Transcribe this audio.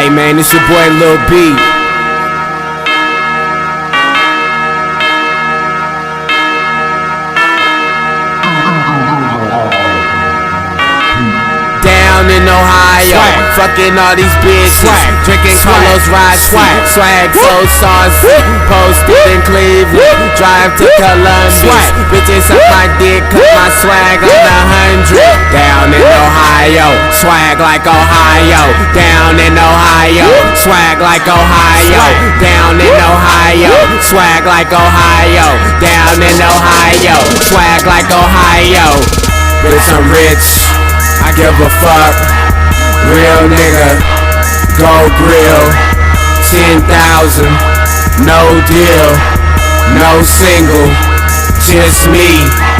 Hey man, it's your boy Lil B. Down in Ohio, fucking all these bitches, drinking Carlos Rossi, swag so saucy, posted in Cleveland, drive to Columbus, bitches suck my dick, cut my swag on 100. Down in Ohio, swag like Ohio. Down in Ohio, swag like Ohio. Down in Ohio, swag like Ohio. Down in Ohio, swag like Ohio. Bitch, I'm rich, I give a fuck. Real nigga, go grill. 10,000, no deal, no single, just me.